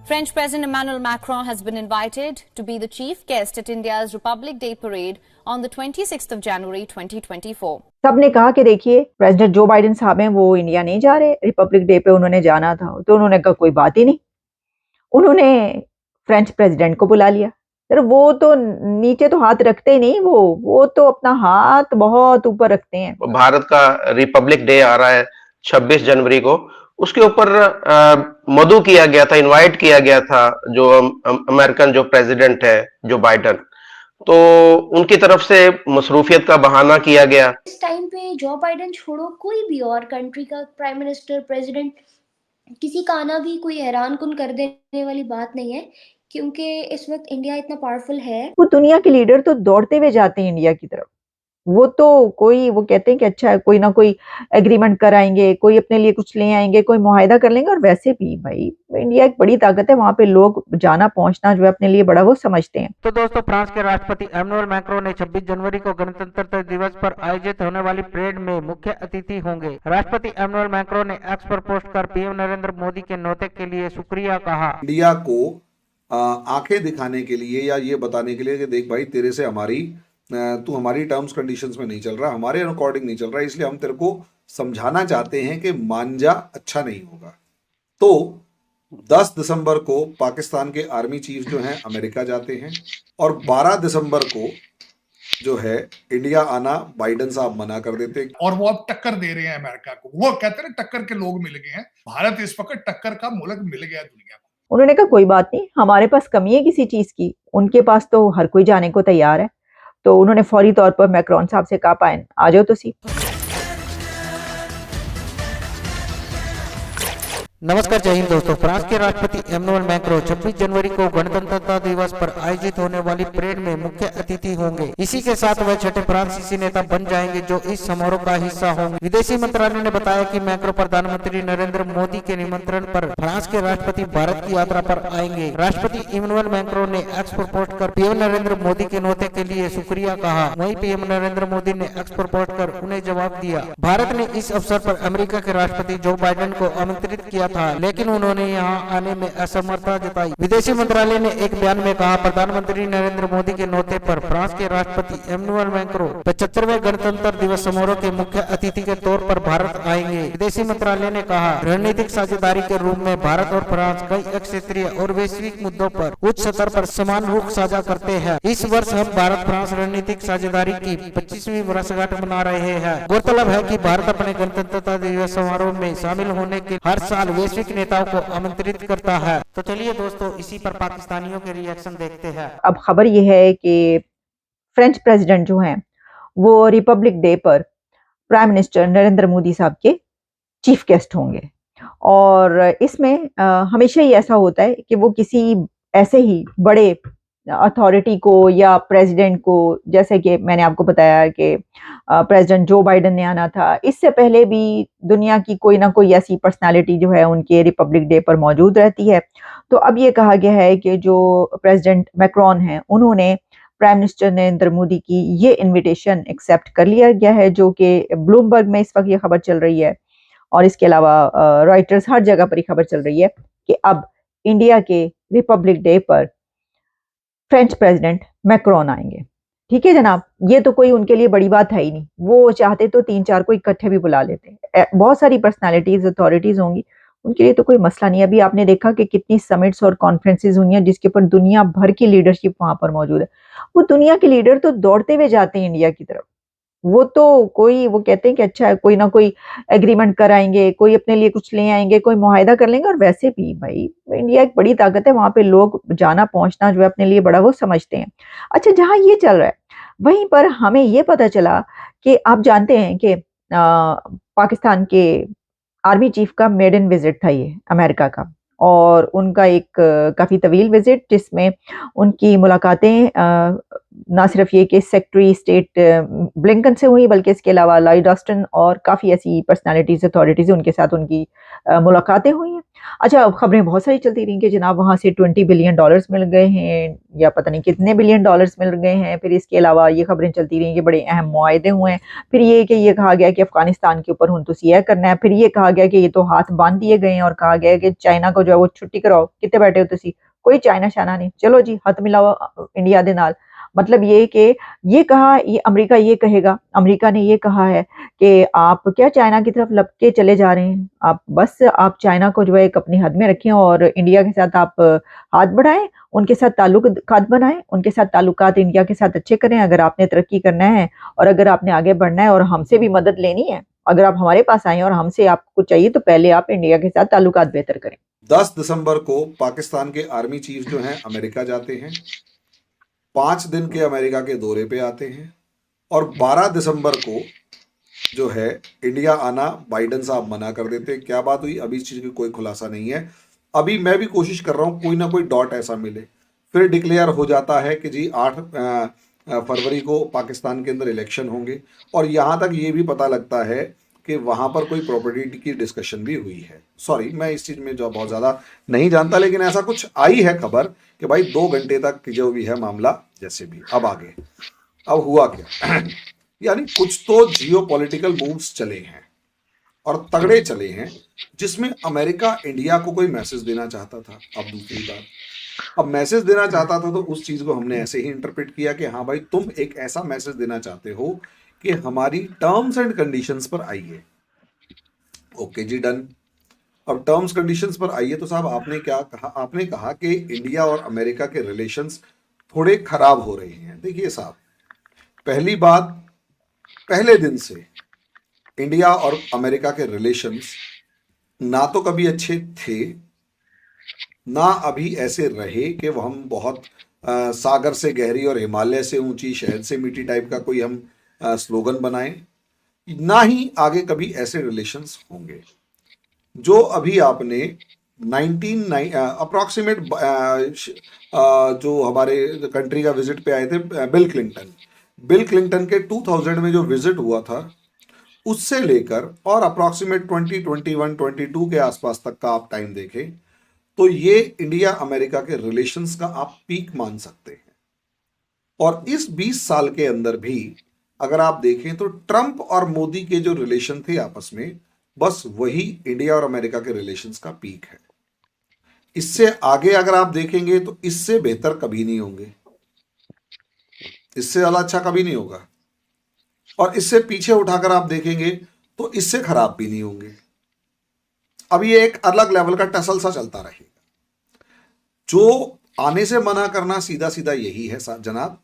French President Emmanuel Macron has been invited to be the chief guest at India's Republic Day parade on the 26th of January 2024. सबने कहा कि देखिए president Joe Biden साहब हैं वो India नहीं जा रहे, रिपब्लिक डे पे उन्होंने जाना था, तो उन्होंने कहा कोई बात ही नहीं। उन्होंने फ्रेंच प्रेसिडेंट को बुला लिया। सर वो तो नीचे तो हाथ रखते ही नहीं, वो तो अपना हाथ बहुत ऊपर रखते हैं। भारत का रिपब्लिक डे आ रहा है 26 जनवरी को, उसके ऊपर मधु किया गया था, इनवाइट किया गया था जो अमेरिकन जो प्रेसिडेंट है जो बाइडेन, तो उनकी तरफ से मसरूफियत का बहाना किया गया। इस टाइम पे जो बाइडेन छोड़ो कोई भी और कंट्री का प्राइम मिनिस्टर प्रेसिडेंट किसी का आना भी कोई हैरान कुन कर देने वाली बात नहीं है, क्योंकि इस वक्त इंडिया इतना पावरफुल है। वो दुनिया के लीडर तो दौड़ते हुए जाते हैं इंडिया की तरफ। वो कहते हैं कि अच्छा है, कोई ना कोई एग्रीमेंट कराएंगे, कोई अपने लिए कुछ ले आएंगे, कोई मुआहिदा कर लेंगे। और वैसे भी भाई इंडिया एक बड़ी ताकत है, वहां पे लोग जाना पहुंचना जो है अपने लिए बड़ा वो समझते हैं। तो दोस्तों, फ्रांस के राष्ट्रपति इमैनुअल मैक्रों ने 26 जनवरी को गणतंत्र दिवस पर आयोजित होने वाली परेड में मुख्य अतिथि होंगे। राष्ट्रपति इमैनुअल मैक्रों ने एक्स पर पोस्ट कर पीएम नरेंद्र मोदी के न्योते के लिए शुक्रिया कहा। इंडिया को आंखें दिखाने के लिए या ये बताने के लिए कि देख भाई तेरे से तू हमारी टर्म्स कंडीशंस में नहीं चल रहा, हमारे अकॉर्डिंग नहीं चल रहा, इसलिए हम तेरे को समझाना चाहते हैं कि मान जा, अच्छा नहीं होगा। तो 10 दिसंबर को पाकिस्तान के आर्मी चीफ जो हैं अमेरिका जाते हैं और 12 दिसंबर को जो है इंडिया आना बाइडेन साहब मना कर देते हैं। और वो अब टक्कर दे रहे हैं अमेरिका को। वो कहते हैं टक्कर के लोग मिल गए हैं, भारत इस वक्त टक्कर का मुल्क मिल गया दुनिया को। उन्होंने कहा कोई बात नहीं, हमारे पास कमी है किसी चीज की, उनके पास तो हर कोई जाने को तैयार है। तो उन्होंने फौरी तौर पर मैक्रोन साहब से कहा पाए आ जाओ तो सी। नमस्कार, जय हिंद दोस्तों। फ्रांस के राष्ट्रपति इमैनुअल मैक्रों 26 जनवरी को गणतंत्रता दिवस पर आयोजित होने वाली परेड में मुख्य अतिथि होंगे। इसी के साथ वह छठे फ्रांसीसी नेता बन जाएंगे जो इस समारोह का हिस्सा होंगे। विदेशी मंत्रालय ने बताया कि मैक्रों प्रधानमंत्री नरेंद्र मोदी के निमंत्रण पर फ्रांस के राष्ट्रपति भारत की यात्रा पर आएंगे। राष्ट्रपति इमैनुअल मैक्रों ने एक्स पर पोस्ट कर पीएम नरेंद्र मोदी के न्योते के लिए शुक्रिया कहा। वहीं पीएम नरेंद्र मोदी ने एक्स पर पोस्ट कर उन्हें जवाब दिया। भारत ने इस अवसर पर अमेरिका के राष्ट्रपति जो बाइडेन को आमंत्रित किया था, लेकिन उन्होंने यहां आने में असमर्थता जताई। विदेशी मंत्रालय ने एक बयान में कहा, प्रधानमंत्री नरेंद्र मोदी के न्योते पर फ्रांस के राष्ट्रपति इमैनुअल मैक्रों 75वें गणतंत्र दिवस समारोह के मुख्य अतिथि के तौर पर भारत आएंगे। विदेशी मंत्रालय ने कहा, रणनीतिक साझेदारी के रूप में भारत और फ्रांस कई क्षेत्रीय और वैश्विक मुद्दों पर उच्च स्तर पर समान रुख साझा करते हैं। इस वर्ष हम भारत फ्रांस रणनीतिक साझेदारी की 25वीं वर्षगांठ मना रहे हैं। गौरतलब है कि भारत अपने गणतंत्रता दिवस समारोह में शामिल होने के हर साल वैश्विक नेताओं को आमंत्रित करता है। तो चलिए दोस्तों, इसी पर पाकिस्तानियों के रिएक्शन देखते हैं। अब खबर यह है कि फ्रेंच प्रेसिडेंट जो हैं वो रिपब्लिक डे पर प्राइम मिनिस्टर नरेंद्र मोदी साहब के चीफ गेस्ट होंगे। और इसमें हमेशा ही ऐसा होता है कि वो किसी ऐसे ही बड़े अथॉरिटी को या प्रेसिडेंट को, जैसे कि मैंने आपको बताया कि प्रेसिडेंट जो बाइडेन ने आना था, इससे पहले भी दुनिया की कोई ना कोई ऐसी पर्सनालिटी जो है उनके रिपब्लिक डे पर मौजूद रहती है। तो अब ये कहा गया है कि जो प्रेसिडेंट मैक्रोन हैं उन्होंने प्राइम मिनिस्टर नरेंद्र मोदी की ये इनविटेशन एक्सेप्ट कर लिया गया है, जो कि ब्लूमबर्ग में इस वक्त ये खबर चल रही है और इसके अलावा रॉयटर्स, हर जगह पर ये खबर चल रही है कि अब इंडिया के रिपब्लिक डे पर फ्रेंच प्रेसिडेंट मैक्रोन आएंगे। ठीक है जनाब, ये तो कोई उनके लिए बड़ी बात है ही नहीं। वो चाहते तो 3-4 को इकट्ठे भी बुला लेते। बहुत सारी पर्सनालिटीज, अथॉरिटीज होंगी, उनके लिए तो कोई मसला नहीं। अभी आपने देखा कि कितनी समिट्स और कॉन्फ्रेंसेज हुई हैं जिसके ऊपर दुनिया भर की लीडरशिप वहां पर मौजूद है। वो दुनिया के लीडर तो दौड़ते हुए जाते हैं इंडिया की तरफ। वो कहते हैं कि अच्छा है, कोई ना कोई एग्रीमेंट कराएंगे, कोई अपने लिए कुछ ले आएंगे, कोई मुआहिदा कर लेंगे। और वैसे भी भाई इंडिया एक बड़ी ताकत है, वहां पे लोग जाना पहुंचना जो है अपने लिए बड़ा वो समझते हैं। अच्छा, जहां ये चल रहा है वहीं पर हमें ये पता चला कि आप जानते हैं कि पाकिस्तान के आर्मी चीफ का मेडन विजिट था ये अमेरिका का, और उनका एक काफ़ी तवील विजिट जिसमें उनकी मुलाकातें ना सिर्फ ये कि सेक्रेटरी स्टेट ब्लिंकन से हुई, बल्कि इसके अलावा लॉयड ऑस्टिन और काफ़ी ऐसी पर्सनालिटीज़, अथॉरिटीज़, उनके साथ उनकी मुलाकातें हुई हैं। अच्छा, खबरें बहुत सारी चलती रही कि जनाब वहाँ से $20 बिलियन मिल गए हैं या पता नहीं कितने बिलियन डॉलर्स मिल गए हैं। फिर इसके अलावा ये खबरें चलती रही कि बड़े अहम मुआहदे हुए हैं। फिर ये कहा गया कि अफगानिस्तान के ऊपर हुनतुसिया करना है। फिर ये कहा गया कि ये तो हाथ बांध दिए गए हैं और कहा गया कि चाइना को जो है वो छुट्टी कराओ। कितने बैठे हो तुसी, कोई चाइना शाना नहीं, चलो जी हाथ मिलाओ इंडिया दे नाल। मतलब ये कि ये कहा, ये अमेरिका ये कहेगा, अमेरिका ने ये कहा है कि आप क्या चाइना की तरफ लपके चले जा रहे हैं। आप चाइना को जो है एक अपनी हद में रखें और इंडिया के साथ आप हाथ बढ़ाएं, उनके साथ ताल्लुकात बनाएं, उनके साथ ताल्लुकात इंडिया के साथ अच्छे करें। अगर आपने तरक्की करना है और अगर आपने आगे बढ़ना है और हमसे भी मदद लेनी है, अगर आप हमारे पास आए और हमसे आपको चाहिए तो पहले आप इंडिया के साथ ताल्लुकात बेहतर करें। 10 दिसंबर को पाकिस्तान के आर्मी चीफ जो हैं अमेरिका जाते हैं, 5 दिन के अमेरिका के दौरे पे आते हैं और 12 दिसंबर को जो है इंडिया आना बाइडन साहब मना कर देते हैं। क्या बात हुई, अभी इस चीज़ की कोई खुलासा नहीं है। अभी मैं भी कोशिश कर रहा हूँ कोई ना कोई डॉट ऐसा मिले। फिर डिक्लेयर हो जाता है कि जी 8 फरवरी को पाकिस्तान के अंदर इलेक्शन होंगे और यहाँ तक ये भी पता लगता है कि वहाँ पर कोई प्रॉपर्टी की डिस्कशन भी हुई है। सॉरी, मैं इस चीज़ में जो बहुत ज़्यादा नहीं जानता, लेकिन ऐसा कुछ आई है खबर कि भाई 2 घंटे तक जो भी है मामला जैसे भी। अब आगे अब हुआ क्या यानी कुछ तो जियोपॉलिटिकल मूव्स चले हैं और तगड़े चले हैं जिसमें अमेरिका इंडिया को कोई मैसेज देना चाहता था। अब दूसरी बात, अब मैसेज देना चाहता था तो उस चीज़ को हमने ऐसे ही इंटरप्रेट किया कि हाँ भाई तुम एक ऐसा मैसेज देना चाहते हो कि हमारी टर्म्स एंड कंडीशंस पर आइए। ओके जी, डन। अब टर्म्स कंडीशंस पर आइए तो साहब आपने क्या कहा, आपने कहा कि इंडिया और अमेरिका के रिलेशंस थोड़े खराब हो रहे हैं। देखिए साहब, पहली बात, पहले दिन से इंडिया और अमेरिका के रिलेशंस ना तो कभी अच्छे थे ना अभी ऐसे रहे कि वो हम बहुत सागर से गहरी और हिमालय से ऊंची शहद से मीठी टाइप का कोई हम स्लोगन बनाएं, ना ही आगे कभी ऐसे रिलेशंस होंगे। जो अभी आपने 19 अप्रॉक्सीमेट जो हमारे कंट्री का विजिट पे आए थे बिल क्लिंटन के 2000 में जो विजिट हुआ था उससे लेकर और अप्रॉक्सीमेट 2021-22 के आसपास तक का आप टाइम देखें तो ये इंडिया अमेरिका के रिलेशंस का आप पीक मान सकते हैं। और इस 20 साल के अंदर भी अगर आप देखें तो ट्रंप और मोदी के जो रिलेशन थे आपस में, बस वही इंडिया और अमेरिका के रिलेशंस का पीक है। इससे आगे अगर आप देखेंगे तो इससे बेहतर कभी नहीं होंगे, इससे ज्यादा अच्छा कभी नहीं होगा, और इससे पीछे उठाकर आप देखेंगे तो इससे खराब भी नहीं होंगे। अब ये एक अलग लेवल का टसल सा चलता रहेगा। जो आने से मना करना सीधा सीधा यही है जनाब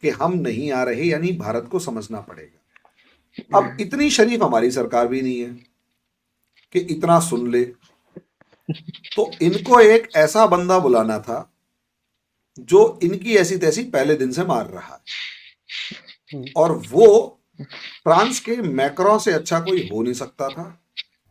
कि हम नहीं आ रहे, यानी भारत को समझना पड़ेगा। अब इतनी शरीफ हमारी सरकार भी नहीं है कि इतना सुन ले, तो इनको एक ऐसा बंदा बुलाना था जो इनकी ऐसी तैसी पहले दिन से मार रहा है, और वो फ्रांस के मैक्रों से अच्छा कोई हो नहीं सकता था।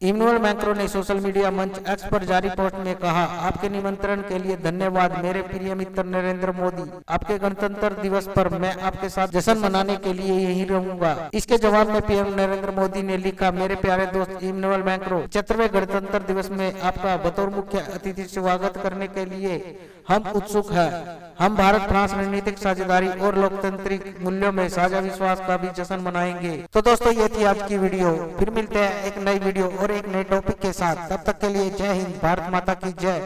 इमैनुअल मैक्रों ने सोशल मीडिया मंच एक्स पर जारी पोस्ट में कहा, आपके निमंत्रण के लिए धन्यवाद मेरे प्रिय मित्र नरेंद्र मोदी। आपके गणतंत्र दिवस पर मैं आपके साथ जश्न मनाने के लिए यहीं रहूंगा। इसके जवाब में पीएम नरेंद्र मोदी ने लिखा, मेरे प्यारे दोस्त इमैनुअल मैक्रो, 75वें गणतंत्र दिवस में आपका बतौर मुख्य अतिथि स्वागत करने के लिए हम उत्सुक हैं। हम भारत फ्रांस रणनीतिक साझेदारी और लोकतांत्रिक मूल्यों में साझा विश्वास का भी जश्न मनाएंगे। तो दोस्तों ये थी आज की वीडियो, फिर मिलते हैं एक नई वीडियो और एक नए टॉपिक के साथ। तब तक के लिए जय हिंद, भारत माता की जय।